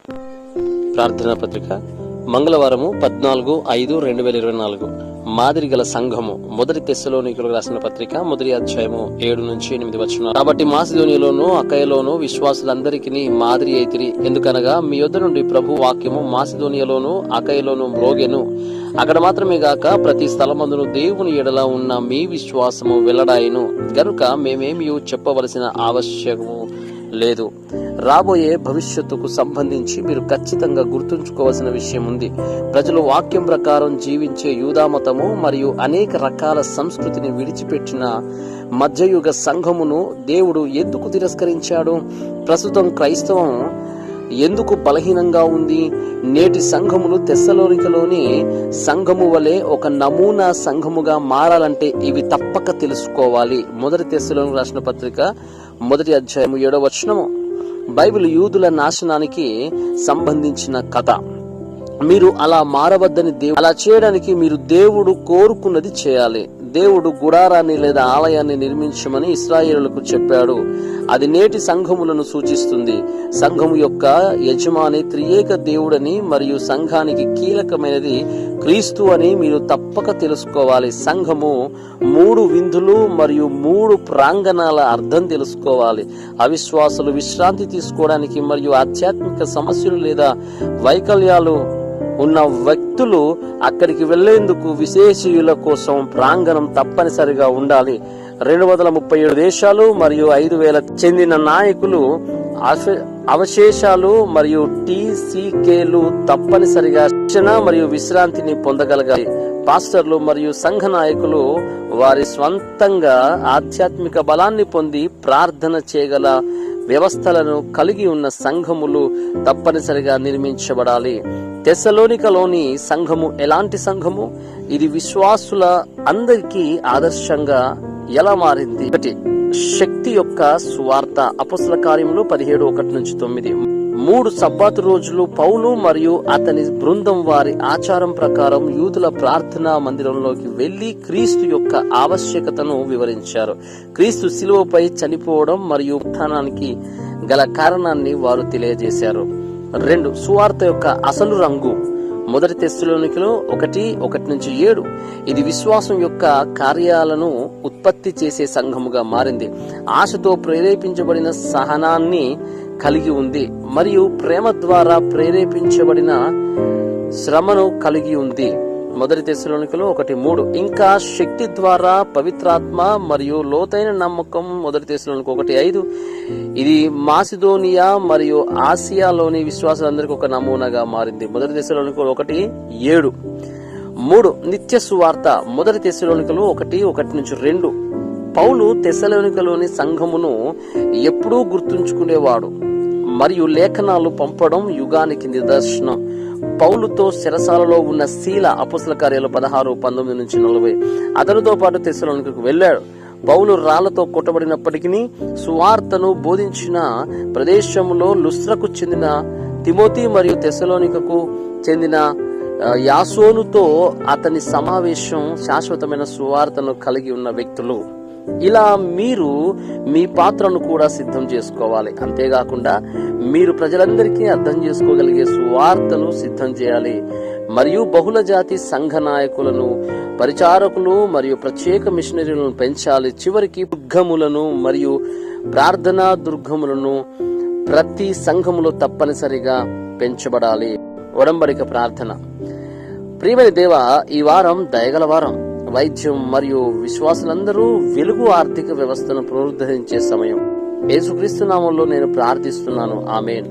ప్రార్థనా పత్రిక మంగళవారము 14/5/2024 మాదిరి గల సంఘము. మొదటి తెస్సలోనికలకు రాసిన పత్రిక 1వ అధ్యాయము 7-8 వచనాలు. కాబట్టి మాసిదోనియలోను అకయలోను విశ్వాసులందరికీ మాదిరి అయితిరి. ఎందుకనగా మీ యొద్ద నుండి ప్రభు వాక్యము మాసిదోనియలోను అకయలోను మ్రోగెను. అక్కడ మాత్రమే గాక ప్రతి స్థలమందును దేవుని ఎడల ఉన్న మీ విశ్వాసము వెల్లడాయను గనుక మేమేమి చెప్పవలసిన ఆవశ్యకము లేదు. రాబోయే భవిష్యత్తుకు సంబంధించి మీరు ఖచ్చితంగా గుర్తుంచుకోవాల్సిన విషయం ఉంది. ప్రజలు వాక్యం ప్రకారం జీవించే యూదామతము మరియు అనేక రకాల సంస్కృతిని విడిచిపెట్టిన మధ్యయుగ సంఘమును దేవుడు ఎందుకు తిరస్కరించాడు? ప్రస్తుతం క్రైస్తవం ఎందుకు బలహీనంగా ఉంది? నేటి సంఘములు తెస్సలోనికలోని సంఘము వలె ఒక నమూనా సంఘముగా మారాలంటే ఇవి తప్పక తెలుసుకోవాలి. మొదటి తెస్సలోనికి రాసిన పత్రిక 1వ అధ్యాయము 7వ వచనము. బైబిల్ యూదుల నాశనానికి సంబంధించిన కథ. మీరు అలా మారవద్దని అలా చేయడానికి మీరు దేవుడు కోరుకున్నది చేయాలి. దేవుడు గుడారాన్ని లేదా ఆలయాన్ని నిర్మించమని ఇశ్రాయేలులకు చెప్పాడు. అది నేటి సంఘములను సూచిస్తుంది. సంఘము యొక్క యజమాని త్రియేక దేవుడని మరియు సంఘానికి కీలకమైనది క్రీస్తు అని మీరు తప్పక తెలుసుకోవాలి. సంఘము 3 విందులు మరియు 3 ప్రాంగణాల అర్థం తెలుసుకోవాలి. అవిశ్వాసులు విశ్రాంతి తీసుకోవడానికి మరియు ఆధ్యాత్మిక సమస్యలు లేదా వైకల్యాలు ఉన్న వ్యక్తులు అక్కడికి వెళ్లేందుకు విశేషీయుల కోసం ప్రాంగణం తప్పనిసరిగా ఉండాలి. 237 దేశాలు మరియు 5,000 చెందిన నాయకులు అవశేషాలు మరియు TCKలు తప్పనిసరిగా శిక్షణ మరియు విశ్రాంతిని పొందగలగాలి. పాస్టర్లు మరియు సంఘ నాయకులు వారి స్వంతంగా ఆధ్యాత్మిక బలాన్ని పొంది ప్రార్థన చేయగల వ్యవస్థలను కలిగి ఉన్న సంఘములు తప్పనిసరిగా నిర్మించబడాలి. తెస్సలోనికలోని సంఘము ఎలాంటి సంఘము? ఇది విశ్వాసుల అందరికీ ఆదర్శంగా ఎలా మారింది? శక్తి యొక్క సువార్త. అపొస్తలుల కార్యములు 17:1-9. 3 సబ్బాతు రోజులు పౌలు మరియు అతని బృందం వారి ఆచారం ప్రకారం యూదుల ప్రార్థనా మందిరంలోకి వెళ్లి క్రీస్తు యొక్క ఆవశ్యకతను వివరించారు. క్రీస్తు శిలువపై చనిపోవడం మరియు ఉత్థానానికి గల కారణాన్ని వారు తెలియజేశారు. 2 సువార్త యొక్క అసలు రంగు. మొదటి తెస్సలోనికలో 1:1-7. ఇది విశ్వాసం యొక్క కార్యాలను ఉత్పత్తి చేసే సంఘముగా మారింది. ఆశతో ప్రేరేపించబడిన సహనాన్ని కలిగి ఉంది మరియు ప్రేమ ద్వారా ప్రేరేపించబడిన శ్రమను కలిగి ఉంది. మొదటి తెస్సలోనికలో 1:3. ఇంకా శక్తి ద్వారా పవిత్రాత్మ మరియు లోతైన నమ్మకం. మొదటి తెస్సలోనిక 1:5. ఇది మాసిదోనియా మరియు ఆసియాలోని విశ్వాసులందరికీ ఒక నమూనాగా మారింది. మొదటి తెస్సలోనిక 1:7. 3 నిత్య సువార్త. మొదటి తెస్సలోనికలో 1:1-2. పౌలు తెస్సలోనికలోని సంఘమును ఎప్పుడూ గుర్తుంచుకునేవాడు మరియు లేఖనాలు పంపడం యుగానికి నిదర్శనం. పౌలుతో చెరసాలలో ఉన్న శీల అపొస్తలుల కార్యాలు 16:19-40. అతనితో పాటు తెస్సలోనికకు వెళ్ళాడు. పౌలు రాళ్లతో కొట్టబడినప్పటికీ సువార్తను బోధించిన ప్రదేశంలో లుస్త్రకు చెందిన తిమోతి మరియు తెస్సలోనికకు చెందిన యాసోనుతో అతని సమావేశం శాశ్వతమైన సువార్తను కలిగి ఉన్న వ్యక్తులు. ఇలా మీరు మీ పాత్రను కూడా సిద్ధం చేసుకోవాలి. అంతేకాకుండా మీరు ప్రజలందరికీ అర్థం చేసుకోగలిగే సువార్తను సిద్ధం చేయాలి మరియు బహుళ జాతి సంఘ నాయకులను, పరిచారకులు మరియు ప్రత్యేక మిషనరీలను పెంచాలి. చివరికి దుర్గములను మరియు ప్రార్థనా దుర్గములను ప్రతి సంఘములో తప్పనిసరిగా పెంచబడాలి. ఒడంబడిక ప్రార్థన. ప్రియమైన దేవా, ఈ వారం దయగల వారం. వైద్యం మరియు విశ్వాసులందరూ వెలుగు ఆర్థిక వ్యవస్థను పునరుద్ధరించే సమయం. యేసుక్రీస్తు నామములో నేను ప్రార్థిస్తున్నాను. ఆమేన్.